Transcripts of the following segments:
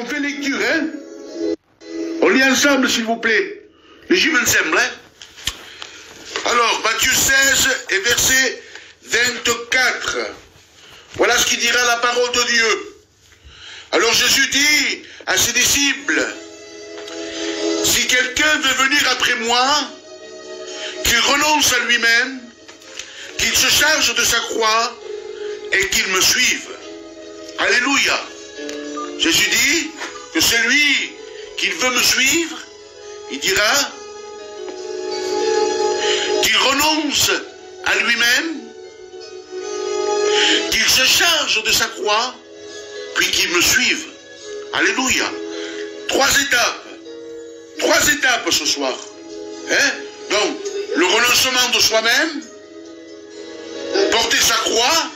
fait lecture, hein? On lit ensemble, s'il vous plaît. Legim ensemble, hein? Alors, Matthieu 16 et verset 24. Voilà ce qu'il dira la parole de Dieu. Alors Jésus dit à ses disciples, si quelqu'un veut venir après moi, qu'il renonce à lui-même, qu'il se charge de sa croix et qu'il me suive. Alléluia. Jésus dit que celui qui veut me suivre, il dira qu'il renonce à lui-même, qu'il se charge de sa croix, puis qu'il me suive. Alléluia. Trois étapes ce soir. Hein? Donc, le renoncement de soi-même, porter sa croix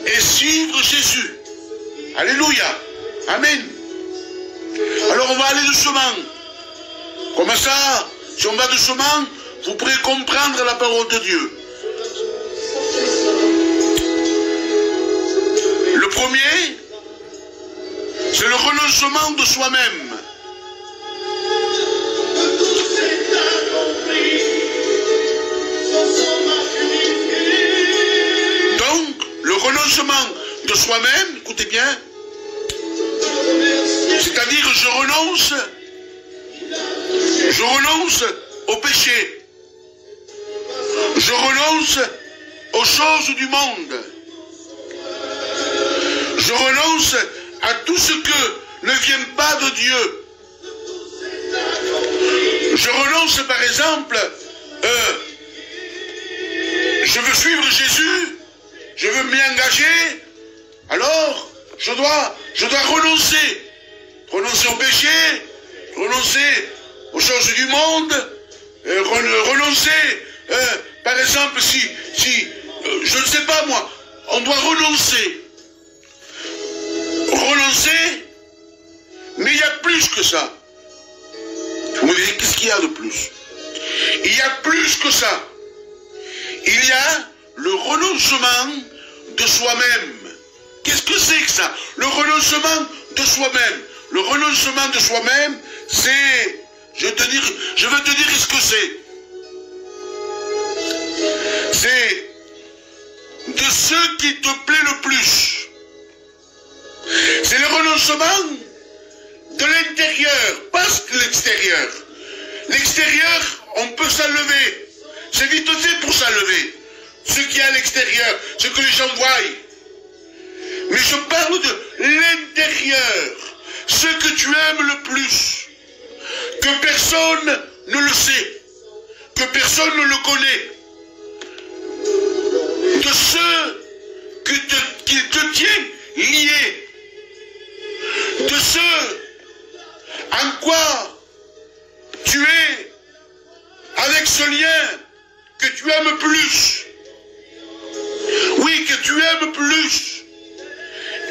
et suivre Jésus. Alléluia. Amen. Alors on va aller doucement. Comme ça, si on va doucement, vous pourrez comprendre la parole de Dieu. Le premier, c'est le renoncement de soi-même. Donc, le renoncement de soi-même, écoutez bien, c'est-à-dire je renonce au péché, je renonce aux choses du monde, je renonce à tout ce que ne vient pas de Dieu. Je renonce par exemple, je veux suivre Jésus, je veux m'y engager, alors je dois renoncer au péché, renoncer aux choses du monde, renoncer, par exemple, si je ne sais pas moi, on doit renoncer, mais il y a plus que ça. Vous me direz, qu'est-ce qu'il y a de plus? Il y a plus que ça. Il y a le renoncement de soi-même. Qu'est-ce que c'est que ça? Le renoncement de soi-même. Le renoncement de soi-même, c'est... Je veux te dire ce que c'est. C'est de ce qui te plaît le plus. C'est le renoncement de l'intérieur, pas de l'extérieur. L'extérieur, on peut s'enlever. C'est vite fait pour s'enlever. Ce qui est à l'extérieur, ce que les gens voient. Mais je parle de l'intérieur. Ce que tu aimes le plus. Que personne ne le sait. Que personne ne le connaît. De ce qui te tient lié. De ce en quoi tu es avec ce lien que tu aimes plus. Oui, que tu aimes plus.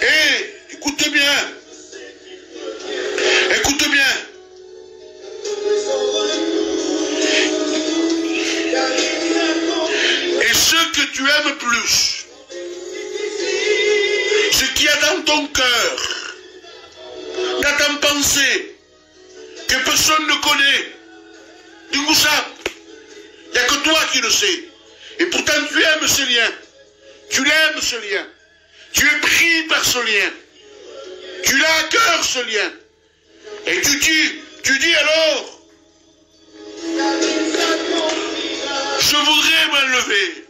Et écoutez bien. Écoute bien. Et ce que tu aimes plus, ce qu'il y a dans ton cœur, dans ta pensée, que personne ne connaît, du coup ça, il n'y a que toi qui le sais. Et pourtant tu aimes ce lien. Tu l'aimes ce lien. Tu es pris par ce lien. Tu l'as à cœur ce lien. Et tu dis alors, je voudrais m'enlever.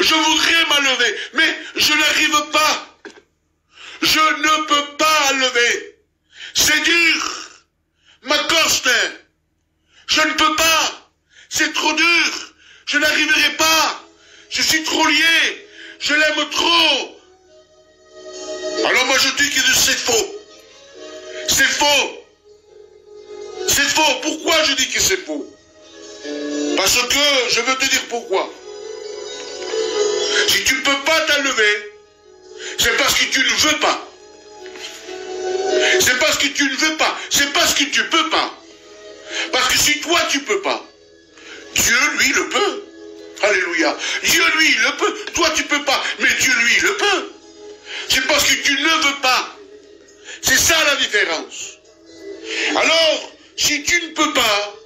Je voudrais m'enlever. Mais je n'arrive pas. Je ne peux pas enlever. C'est dur. M'accoste. Je ne peux pas. C'est trop dur. Je n'arriverai pas. Je suis trop lié. Je l'aime trop. Alors moi je dis que c'est faux. C'est faux. C'est faux. Pourquoi je dis que c'est faux? Parce que je veux te dire pourquoi. Si tu ne peux pas t'enlever, c'est parce que tu ne veux pas. C'est parce que tu ne veux pas. C'est parce que tu ne peux pas. Parce que si toi tu ne peux pas, Dieu lui le peut. Alléluia. Dieu lui il le peut. Toi tu ne peux pas. Mais Dieu lui il le peut. C'est parce que tu ne veux pas différence. Alors, si tu ne peux pas,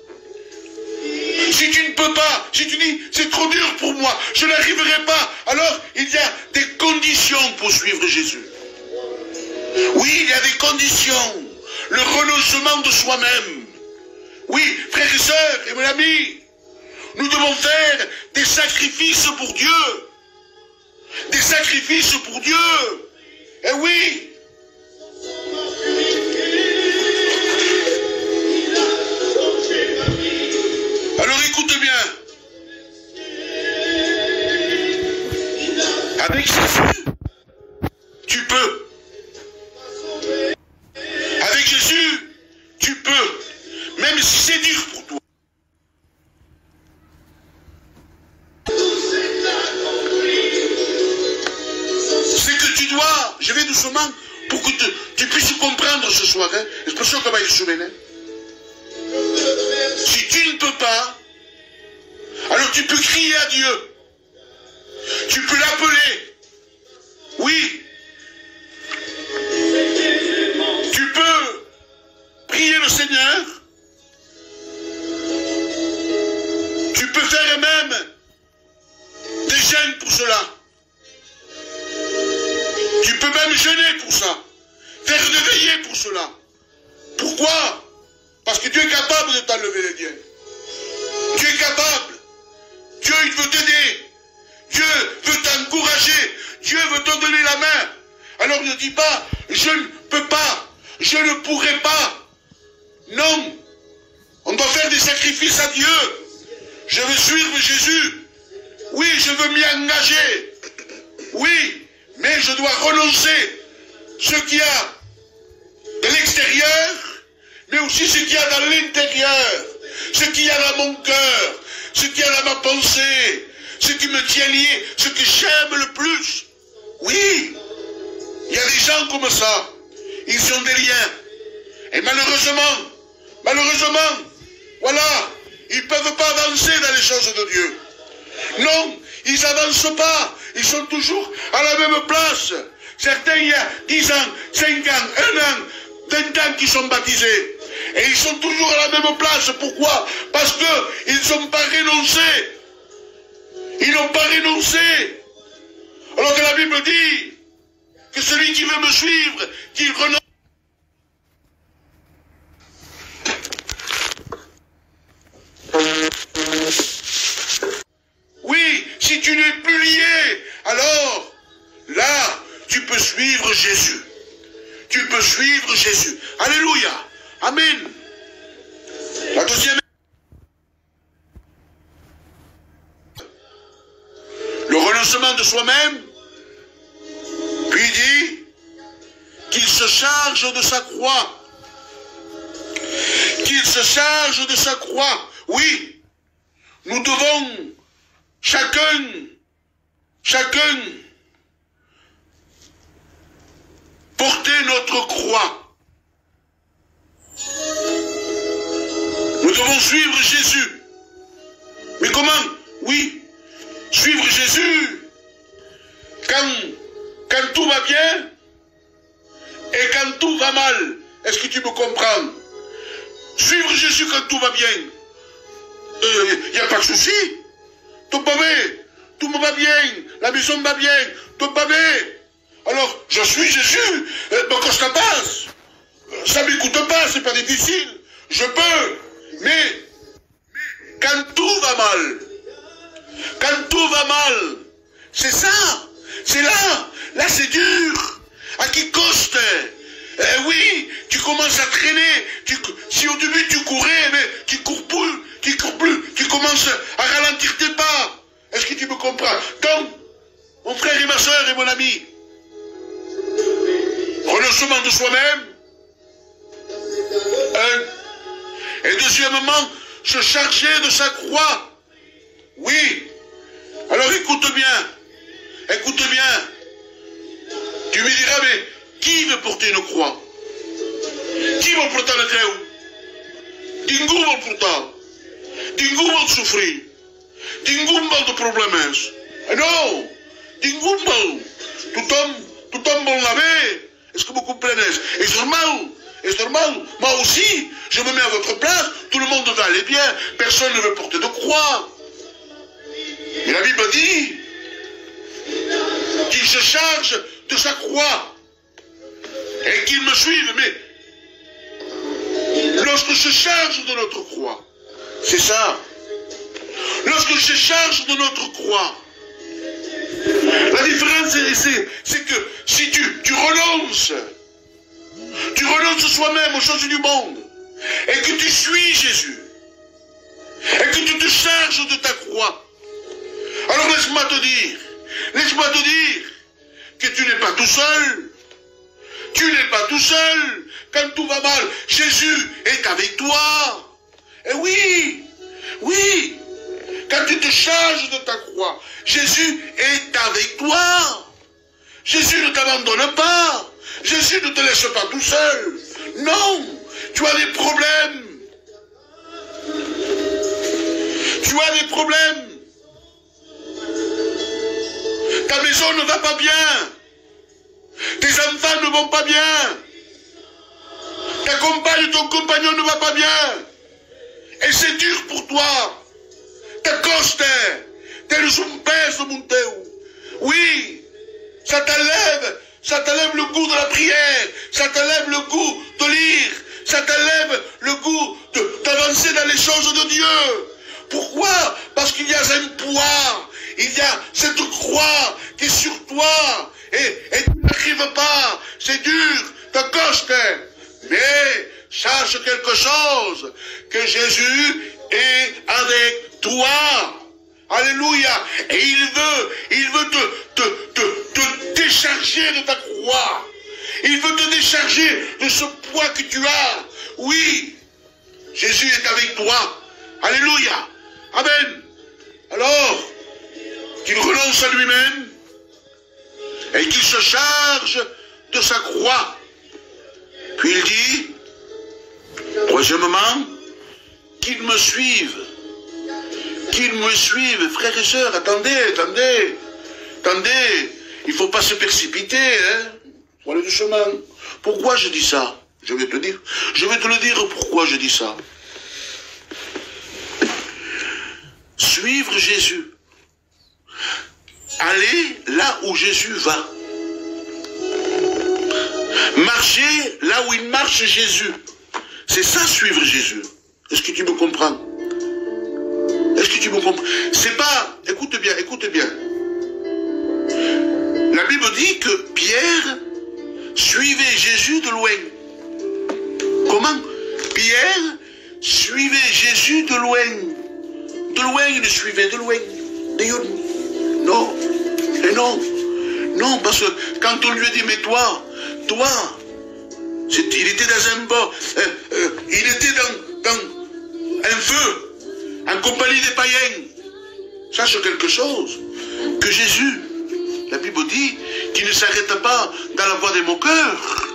si tu dis, c'est trop dur pour moi, je n'arriverai pas, alors il y a des conditions pour suivre Jésus. Oui, il y a des conditions. Le renoncement de soi-même. Oui, frères et sœurs et mon ami, nous devons faire des sacrifices pour Dieu. Des sacrifices pour Dieu. Eh oui. Alors écoute bien. Avec Jésus, tu peux. Avec Jésus, tu peux. Même si c'est dur pour toi. C'est que tu dois, je vais doucement pour que tu puisses comprendre ce soir. Hein. Expression comme il se mène. Si tu ne peux pas, alors tu peux crier à Dieu. Tu peux l'appeler. Oui. Tu peux prier le Seigneur. Tu peux faire même des jeûnes pour cela. Tu peux même jeûner pour ça. Faire des veillées pour cela. Pourquoi? Parce que Dieu est capable de t'enlever les dieux. Dieu est capable. Dieu, il veut t'aider. Dieu veut t'encourager. Dieu veut te donner la main. Alors ne dis pas, je ne peux pas. Je ne pourrai pas. Non. On doit faire des sacrifices à Dieu. Je veux suivre Jésus. Oui, je veux m'y engager. Oui, mais je dois renoncer ce qu'il y a de l'extérieur, mais aussi ce qu'il y a dans l'intérieur, ce qu'il y a dans mon cœur, ce qu'il y a dans ma pensée, ce qui me tient lié, ce que j'aime le plus. Oui, il y a des gens comme ça. Ils ont des liens. Et malheureusement, voilà, ils ne peuvent pas avancer dans les choses de Dieu. Non, ils n'avancent pas. Ils sont toujours à la même place. Certains, il y a 10 ans, 5 ans, 1 an, 20 ans qui sont baptisés. Et ils sont toujours à la même place. Pourquoi? Parce qu'ils n'ont pas renoncé. Ils n'ont pas renoncé. Alors que la Bible dit que celui qui veut me suivre, qu'il renonce. Oui, si tu n'es plus lié, alors là, tu peux suivre Jésus. Tu peux suivre Jésus. Alléluia. Amen. La deuxième. Le renoncement de soi-même. Puis il dit qu'il se charge de sa croix. Qu'il se charge de sa croix. Oui, nous devons chacun, porter notre croix. Nous devons suivre Jésus. Mais comment? Oui, suivre Jésus quand tout va bien et quand tout va mal. Est-ce que tu me comprends? Suivre Jésus quand tout va bien. Il n'y a pas de souci. Tout me va bien. La maison va bien. Tout va bien. Alors, je suis Jésus. Donc, quand ça passe, ça ne m'écoute pas, c'est pas difficile. Je peux. Mais quand tout va mal, c'est ça. C'est là. Là, c'est dur. À qui coste? Oui, tu commences à traîner. Si au début tu courais, mais tu cours plus. Tu commences à ralentir tes pas. Est-ce que tu me comprends? Donc, mon frère et ma soeur et mon ami, renoncement de soi-même. Et deuxièmement, se charger de sa croix. Oui. Alors écoute bien. Tu me diras, mais qui veut porter une croix? Qui va porter le creu? Ningú vol portar. Ningú vol sofrir. Ningú vol de problemes. No! Ningú vol. Tothom vol anar bé. És que m'ho comprenes. És normal. Et c'est normal, moi aussi, je me mets à votre place, tout le monde va aller bien, personne ne veut porter de croix. Et la Bible dit qu'il se charge de sa croix et qu'il me suive. Mais lorsqu'on se charge de notre croix, c'est ça. Lorsqu'on se charge de notre croix, la différence c'est que si tu renonces soi-même aux choses du monde et que tu suis Jésus et que tu te charges de ta croix, alors laisse-moi te dire que tu n'es pas tout seul. Tu n'es pas tout seul. Quand tout va mal, Jésus est avec toi. Et oui, quand tu te charges de ta croix, Jésus est avec toi. Jésus ne t'abandonne pas. Jésus ne te laisse pas tout seul. Non, tu as des problèmes. Tu as des problèmes. Ta maison ne va pas bien. Tes enfants ne vont pas bien. Ta compagne, ton compagnon ne va pas bien. Et c'est dur pour toi. Ta coste, t'es le pèse de mon teu. Oui, ça t'enlève le goût de la prière, ça t'enlève le goût de lire, ça t'enlève le goût d'avancer dans les choses de Dieu. Pourquoi? Parce qu'il y a un poids, il y a cette croix qui est sur toi, et tu n'arrives pas, c'est dur, ta coste. Mais sache quelque chose, que Jésus est avec toi. Alléluia. Et il veut te décharger de ta croix. Il veut te décharger de ce poids que tu as. Oui, Jésus est avec toi. Alléluia. Amen. Alors, qu'il renonce à lui-même et qu'il se charge de sa croix. Puis il dit, troisièmement, qu'il me suive. Qu'il me suive. Frères et sœurs, attendez. Il ne faut pas se précipiter, hein. Faut aller doucement. Pourquoi je dis ça? Je vais te le dire pourquoi je dis ça. Suivre Jésus. Aller là où Jésus va. Marcher là où il marche Jésus. C'est ça, suivre Jésus. Est-ce que tu me comprends? Est-ce que tu me comprends? C'est pas... Écoute bien. La Bible dit que Pierre suivait Jésus de loin. Comment? Pierre suivait Jésus de loin. De loin, il le suivait, de loin. Non. Et non. Non, parce que quand on lui a dit, mais toi, il était dans un bord, il était dans un feu, en compagnie des païens. Sache quelque chose, que Jésus, la Bible dit, qu'il ne s'arrête pas dans la voie des moqueurs.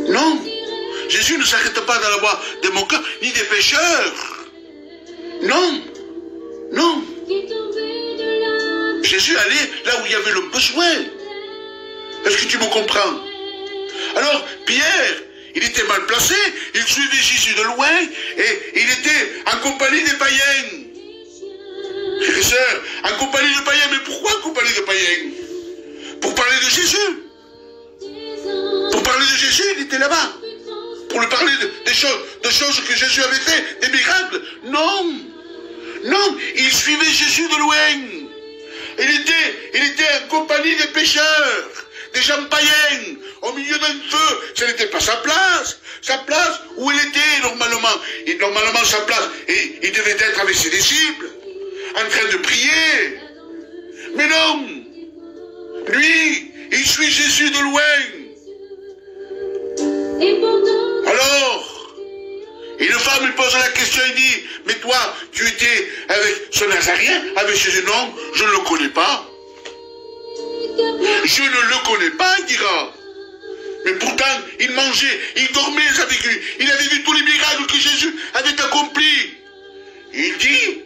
Non, Jésus ne s'arrête pas dans la voie des moqueurs, ni des pécheurs. Non. Jésus allait là où il y avait le besoin. Est-ce que tu me comprends? Alors, Pierre, il était mal placé, il suivait Jésus de loin, et il était en compagnie des païens. Frères et sœurs, en compagnie de païens, mais pourquoi en compagnie de païens? Pour parler de Jésus. Pour parler de Jésus, il était là-bas. Pour lui parler de choses que Jésus avait fait, des miracles. Non, il suivait Jésus de loin. Il était en compagnie des pécheurs, des gens païens, au milieu d'un feu. Ce n'était pas sa place. Sa place où il était normalement. Et normalement, sa place, il devait être avec ses disciples, en train de prier. Mais non. Lui, il suit Jésus de loin. Alors, une femme lui pose la question, il dit, mais toi, tu étais avec ce Nazaréen, avec Jésus? Non, je ne le connais pas. Je ne le connais pas, il dira. Mais pourtant, il mangeait, il dormait avec lui. Il avait vu tous les miracles que Jésus avait accomplis. Il dit,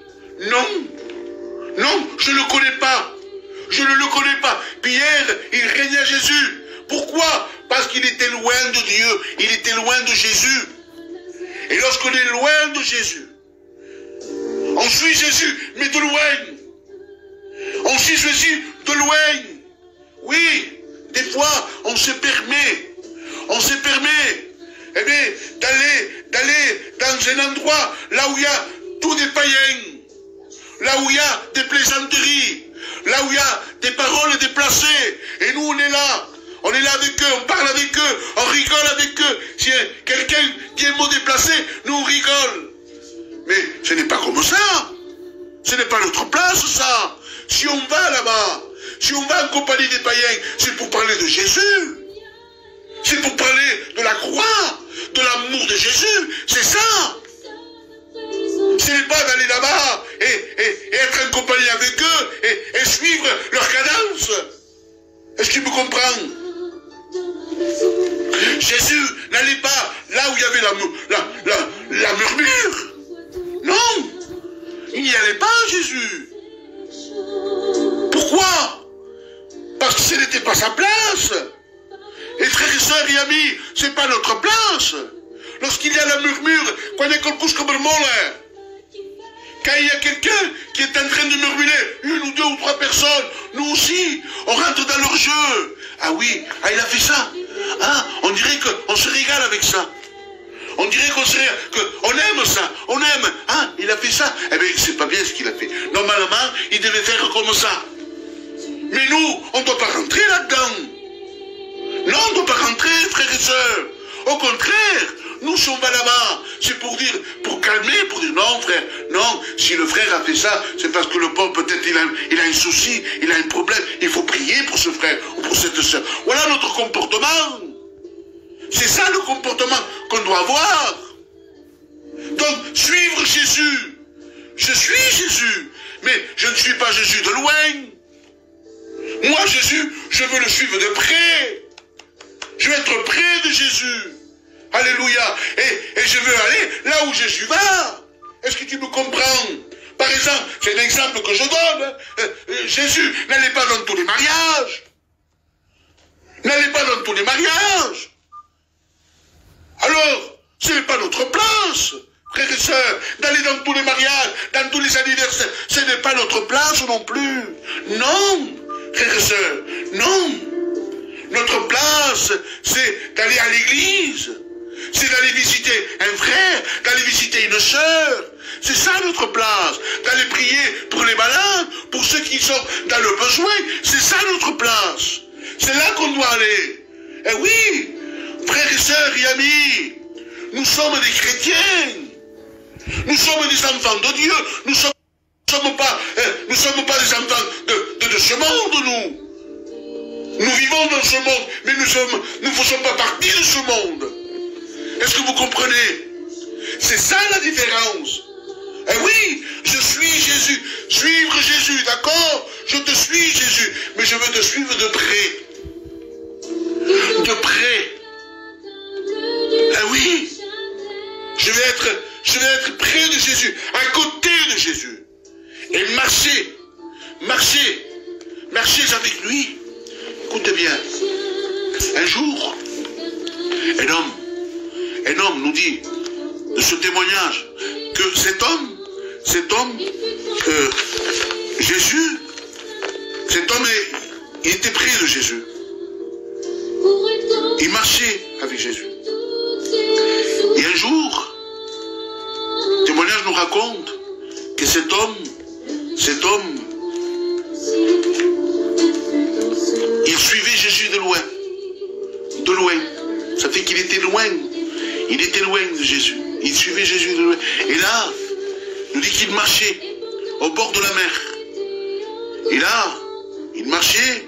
non, je ne le connais pas. Je ne le connais pas. Pierre, il régnait à Jésus. Pourquoi? Parce qu'il était loin de Dieu, il était loin de Jésus. Et lorsqu'on est loin de Jésus, on suit Jésus, mais de loin. On suit Jésus de loin. Oui, des fois, on se permet, eh bien, d'aller dans un endroit là où il y a tous des païens, là où il y a des plaisanteries, là où il y a des paroles déplacées. Et nous, on est là avec eux, on parle avec eux, on rigole avec eux. Si quelqu'un dit un mot déplacé, nous on rigole. Mais ce n'est pas comme ça. Ce n'est pas notre place, ça. Si on va là-bas, si on va en compagnie des païens, c'est pour parler de Jésus. C'est pour parler de la croix, de l'amour de Jésus. C'est ça. Ce n'est pas d'aller là-bas et être en compagnie avec eux et suivre leur cadence. Est-ce que tu me comprends? Jésus n'allait pas là où il y avait la murmure. Non. Il n'y allait pas, Jésus. Pourquoi? Parce que ce n'était pas sa place. Et frères et sœurs et amis, ce n'est pas notre place. Lorsqu'il y a la murmure, quand il y a quand il y a quelqu'un qui est en train de murmurer, une ou deux ou trois personnes, nous aussi, on rentre dans leur jeu. Ah oui, ah il a fait ça. Ah, on dirait qu'on se régale avec ça. On dirait qu'on aime ça. On aime. Ah, il a fait ça. Eh bien, c'est pas bien ce qu'il a fait. Normalement, il devait faire comme ça. Mais nous, on ne doit pas rentrer là-dedans. Non, on ne doit pas rentrer, frères et sœurs. Au contraire, nous sommes là-bas. C'est pour dire, pour calmer, pour dire non, frère, non. Si le frère a fait ça, c'est parce que le pauvre, peut-être, il a un souci, il a un problème. Il faut prier pour ce frère ou pour cette sœur. Voilà notre comportement. C'est ça le comportement qu'on doit avoir. Donc, suivre Jésus. Je suis Jésus, mais je ne suis pas Jésus de loin. Moi, Jésus, je veux le suivre de près. Je veux être près de Jésus. Alléluia. Et je veux aller là où Jésus va. Est-ce que tu me comprends? Par exemple, c'est un exemple que je donne. Jésus n'allait pas dans tous les mariages. N'allait pas dans tous les mariages. Alors, ce n'est pas notre place, frères et sœurs, d'aller dans tous les mariages, dans tous les anniversaires. Ce n'est pas notre place non plus. Non, frères et sœurs, non. Notre place, c'est d'aller à l'église. C'est d'aller visiter un frère, d'aller visiter une sœur. C'est ça notre place. D'aller prier pour les malades, pour ceux qui sont dans le besoin. C'est ça notre place. C'est là qu'on doit aller. Et oui, frères et sœurs et amis, nous sommes des chrétiens. Nous sommes des enfants de Dieu. Nous ne sommes pas des enfants de ce monde, nous. Nous vivons dans ce monde, mais nous ne faisons pas partie de ce monde. Est-ce que vous comprenez? C'est ça la différence. Eh oui, je suis Jésus. Suivre Jésus, d'accord? Je te suis, Jésus. Mais je veux te suivre de près. De près. Eh oui. Je vais être près de Jésus, à côté de Jésus. Et marcher avec lui. Écoutez bien. Un jour, un homme nous dit de ce témoignage que cet homme, Jésus, il était près de Jésus. Il marchait avec Jésus. Et un jour, le témoignage nous raconte que cet homme, il suivait Jésus de loin. De loin. Ça fait qu'il était loin. Il était loin de Jésus. Il suivait Jésus de loin. Et là, il nous dit qu'il marchait au bord de la mer. Et là, il marchait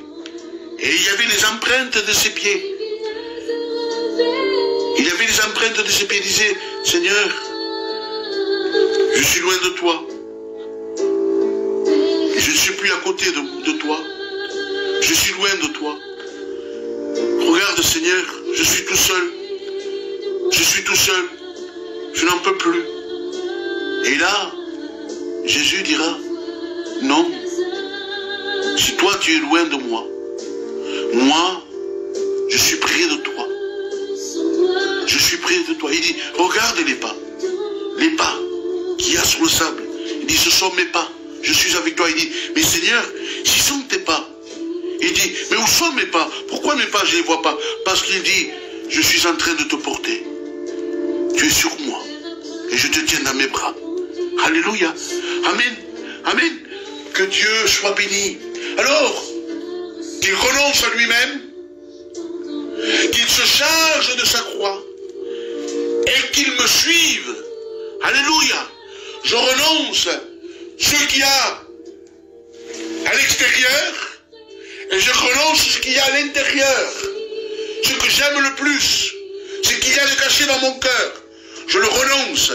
et il y avait les empreintes de ses pieds. Il y avait les empreintes de ses pieds. Il disait, Seigneur, je suis loin de toi. Et je ne suis plus à côté de toi. Je suis loin de toi. Regarde, Seigneur, je suis tout seul. Je suis tout seul. Je n'en peux plus. Et là, Jésus dira, non. Si toi tu es loin de moi, moi, je suis près de toi. toi. Il dit, regarde les pas qu'il y a sur le sable. Il dit, ce sont mes pas, je suis avec toi. Il dit, mais Seigneur, si ce sont tes pas. Il dit, mais où sont mes pas? Pourquoi mes pas, je ne les vois pas? Parce qu'il dit, je suis en train de te porter. Tu es sur moi. Et je te tiens dans mes bras. Alléluia. Amen. Amen. Que Dieu soit béni. Alors, qu'il renonce à lui-même, qu'il se charge de sa croix, et qu'il me suive. Alléluia. Je renonce ce qu'il y a à l'extérieur, et je renonce ce qu'il y a à l'intérieur. Ce que j'aime le plus, ce qu'il y a de caché dans mon cœur, je le renonce.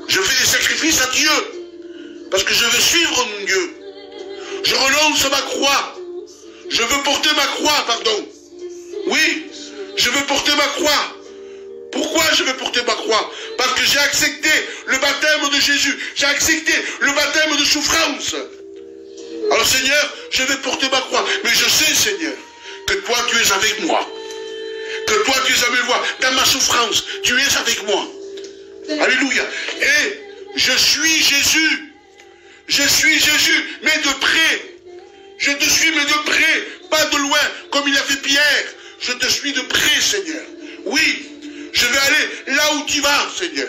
Je fais des sacrifices à Dieu, parce que je veux suivre mon Dieu. Je renonce à ma croix. Je veux porter ma croix, pardon. Oui, je veux porter ma croix. Pourquoi je veux porter ma croix? Parce que j'ai accepté le baptême de Jésus. J'ai accepté le baptême de souffrance. Alors Seigneur, je vais porter ma croix. Mais je sais, Seigneur, que toi tu es avec moi. Que toi tu es avec moi. Dans ma souffrance, tu es avec moi. Alléluia. Et je suis Jésus. Je suis Jésus, mais de près. Je te suis, mais de près. Pas de loin, comme il a fait Pierre. Je te suis de près, Seigneur. Oui, je vais aller là où tu vas, Seigneur.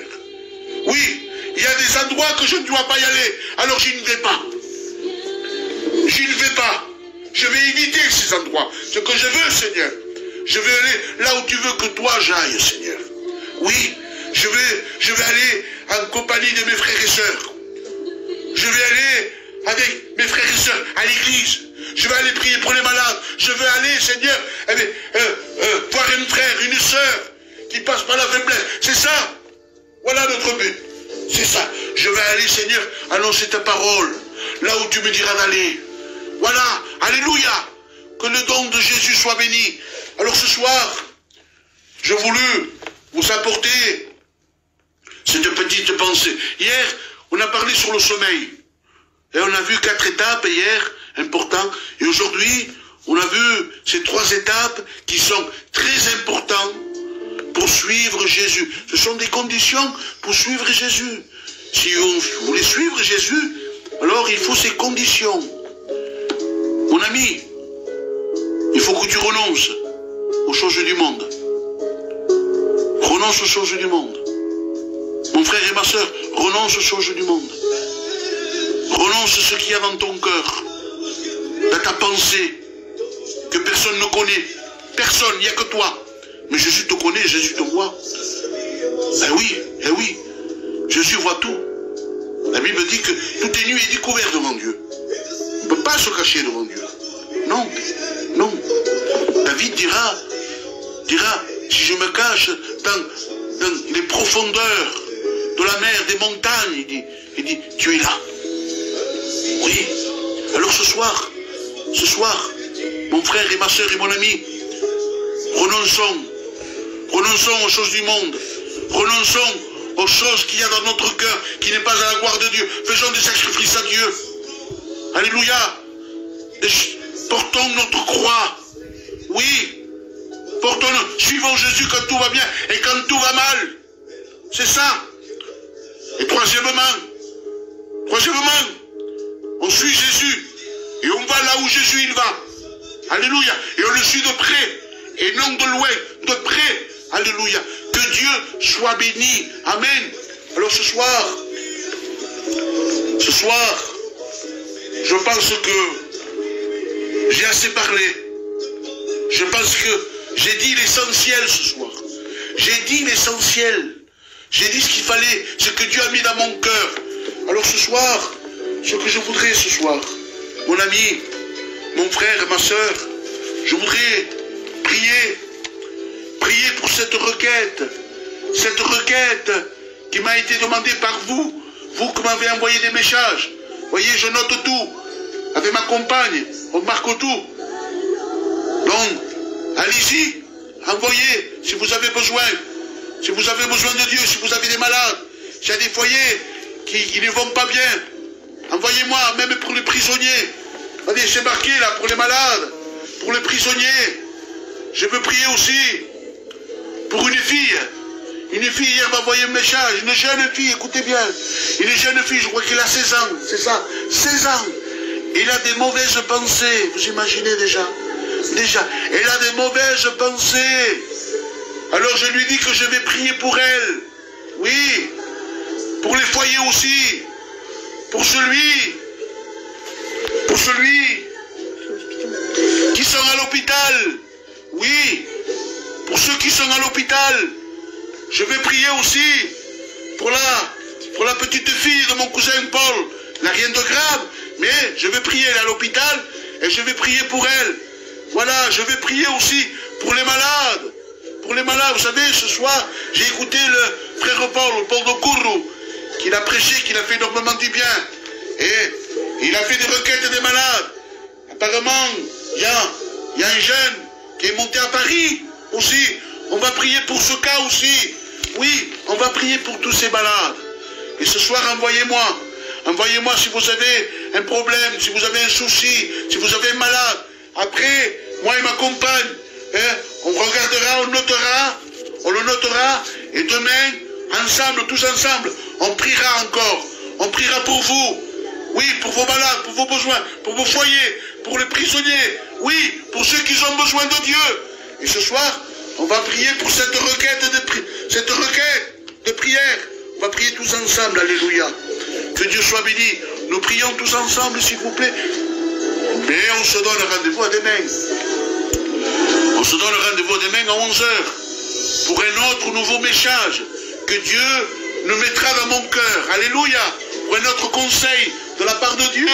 Oui, il y a des endroits que je ne dois pas y aller. Alors je ne vais pas. Je ne vais pas. Je vais éviter ces endroits. Ce que je veux, Seigneur. Je vais aller là où tu veux que toi j'aille, Seigneur. Oui, je vais aller en compagnie de mes frères et sœurs. Je vais aller avec mes frères et sœurs à l'église. Je vais aller prier pour les malades. Je veux aller, Seigneur, voir une frère, une sœur qui passe par la faiblesse. C'est ça. Voilà notre but. C'est ça. Je vais aller, Seigneur, annoncer ta parole là où tu me diras d'aller. Voilà. Alléluia. Que le don de Jésus soit béni. Alors ce soir, je voulus vous apporter cette petite pensée. Hier, on a parlé sur le sommeil. Et on a vu 4 étapes hier, importantes. Et aujourd'hui, on a vu ces 3 étapes qui sont très importantes pour suivre Jésus. Ce sont des conditions pour suivre Jésus. Si on voulait suivre Jésus, alors il faut ces conditions. Mon ami, il faut que tu renonces aux choses du monde. Renonce aux choses du monde. Mon frère et ma soeur, renonce aux choses du monde. Renonce ce qu'il y a dans ton cœur, dans ta pensée, que personne ne connaît. Personne, il n'y a que toi. Mais Jésus te connaît, Jésus te voit. Eh oui, Jésus voit tout. La Bible dit que tout est nu et découvert devant Dieu. On ne peut pas se cacher devant Dieu. Non, non. David dira, si je me cache dans les profondeurs de la mer, des montagnes, il dit, tu es là. Oui. Alors ce soir, mon frère et ma soeur et mon ami, renonçons aux choses du monde, renonçons aux choses qu'il y a dans notre cœur, qui n'est pas à la gloire de Dieu. Faisons des sacrifices à Dieu. Alléluia. Et portons notre croix. Oui. Portons-le. Suivons Jésus quand tout va bien et quand tout va mal. C'est ça. Et troisièmement, on suit Jésus et on va là où Jésus il va. Alléluia. Et on le suit de près et non de loin, de près. Alléluia. Que Dieu soit béni. Amen. Alors ce soir, je pense que j'ai assez parlé. Je pense que j'ai dit l'essentiel ce soir. J'ai dit l'essentiel. J'ai dit ce qu'il fallait, ce que Dieu a mis dans mon cœur. Alors ce soir, ce que je voudrais ce soir, mon ami, mon frère, ma soeur, je voudrais prier pour cette requête qui m'a été demandée par vous qui m'avez envoyé des messages. Voyez, je note tout. Avec ma compagne, on marque tout. Donc, allez-y, envoyez si vous avez besoin. Si vous avez besoin de Dieu, si vous avez des malades, s'il y a des foyers qui ne vont pas bien, envoyez-moi, même pour les prisonniers. Allez, c'est marqué là, pour les malades, pour les prisonniers. Je veux prier aussi pour une Une fille hier m'a envoyé un message, une jeune fille, écoutez bien, une jeune fille, je crois qu'elle a 16 ans, c'est ça, 16 ans. Elle a des mauvaises pensées, vous imaginez déjà? Déjà, elle a des mauvaises pensées. Alors je lui dis que je vais prier pour elle. Oui, pour les foyers aussi, pour celui qui sont à l'hôpital. Oui, pour ceux qui sont à l'hôpital. Je vais prier aussi pour la petite fille de mon cousin Paul. Elle n'a rien de grave, mais je vais prier, elle est à l'hôpital et je vais prier pour elle. Voilà, je vais prier aussi pour les malades. Pour les malades, vous savez, ce soir, j'ai écouté le frère Paul de Kourou, qui a prêché, qui a fait énormément du bien. Et il a fait des requêtes des malades. Apparemment, il y a un jeune qui est monté à Paris aussi. On va prier pour ce cas aussi. Oui, on va prier pour tous ces malades. Et ce soir, envoyez-moi si vous avez un problème, si vous avez un souci, si vous avez un malade. Après, moi et ma compagne, hein, on regardera, on le notera, et demain, ensemble, tous ensemble, on priera encore. On priera pour vous. Oui, pour vos malades, pour vos besoins, pour vos foyers, pour les prisonniers. Oui, pour ceux qui ont besoin de Dieu. Et ce soir, on va prier pour cette requête de prière. On va prier tous ensemble, alléluia. Que Dieu soit béni. Nous prions tous ensemble, s'il vous plaît. Mais on se donne rendez-vous à demain. On se donne rendez-vous demain à 11 h pour un autre nouveau message que Dieu nous mettra dans mon cœur. Alléluia. Pour un autre conseil de la part de Dieu.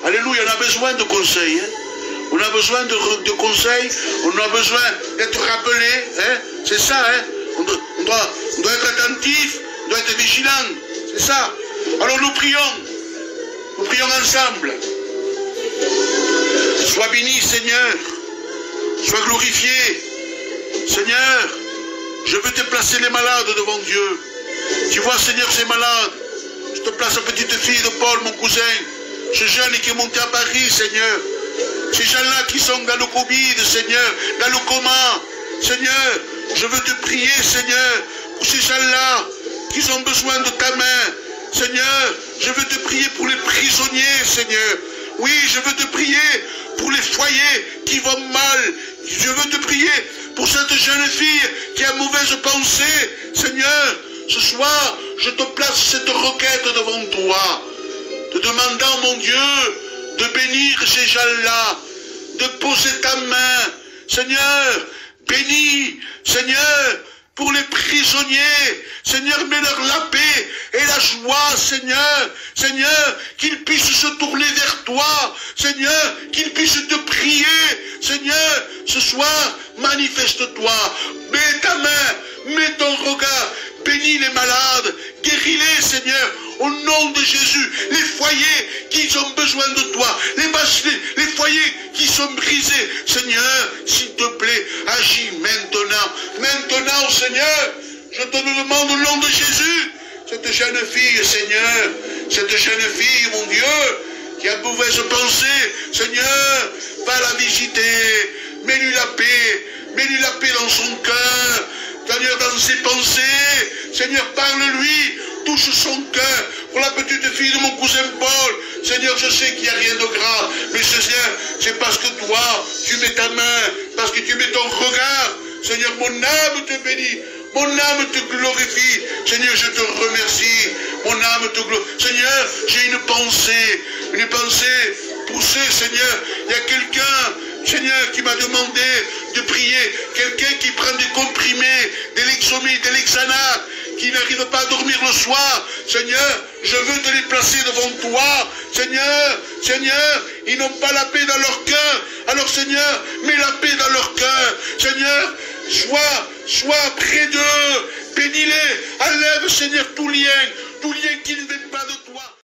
Alléluia. On a besoin de conseils. Hein? On a besoin de conseils. On a besoin d'être rappelé. Hein? C'est ça. Hein? On doit être attentif. On doit être vigilant. C'est ça. Alors nous prions. Nous prions ensemble. Sois béni, Seigneur. Sois glorifié. Seigneur, je veux te placer les malades devant Dieu. Tu vois, Seigneur, ces malades. Je te place la petite fille de Paul, mon cousin. Ce jeune qui est monté à Paris, Seigneur. Ces gens-là qui sont dans le Covid, Seigneur, dans le coma. Seigneur, je veux te prier, Seigneur, pour ces gens-là qui ont besoin de ta main. Seigneur, je veux te prier pour les prisonniers, Seigneur. Oui, je veux te prier pour les foyers qui vont mal. Je veux te prier pour cette jeune fille qui a mauvaise pensée. Seigneur, ce soir, je te place cette requête devant toi, te demandant, mon Dieu, de bénir ces gens-là, de poser ta main. Seigneur, bénis, Seigneur, pour les prisonniers. Seigneur, mets-leur la paix et la joie, Seigneur. Seigneur, qu'ils puissent se tourner vers toi. Seigneur, qu'ils puissent te prier. Seigneur, ce soir, manifeste-toi. Mets ta main, mets ton regard. Bénis les malades, guéris-les, Seigneur, au nom de Jésus. Les foyers qui ont besoin de toi, les foyers qui sont brisés, Seigneur, s'il te plaît, agis maintenant. Maintenant, Seigneur, je te le demande au nom de Jésus. Cette jeune fille, Seigneur, cette jeune fille, mon Dieu, qui a mauvaise pensée, Seigneur, va la visiter. Mets-lui la paix dans son cœur. Seigneur, dans ses pensées, Seigneur, parle-lui, touche son cœur. Pour la petite fille de mon cousin Paul, Seigneur, je sais qu'il n'y a rien de grave, mais Seigneur, c'est parce que toi, tu mets ta main, parce que tu mets ton regard. Seigneur, mon âme te bénit, mon âme te glorifie. Seigneur, je te remercie, mon âme te glorifie. Seigneur, j'ai une pensée poussée, Seigneur. Il y a quelqu'un, Seigneur, qui m'a demandé de prier. Quelqu'un qui prend des comprimés, des Lexomil, des Lexana, qui n'arrive pas à dormir le soir. Seigneur, je veux te les placer devant toi. Seigneur, ils n'ont pas la paix dans leur cœur. Alors Seigneur, mets la paix dans leur cœur. Seigneur, sois près d'eux. Bénis-les. Enlève, Seigneur, tout lien qui ne vient pas de toi.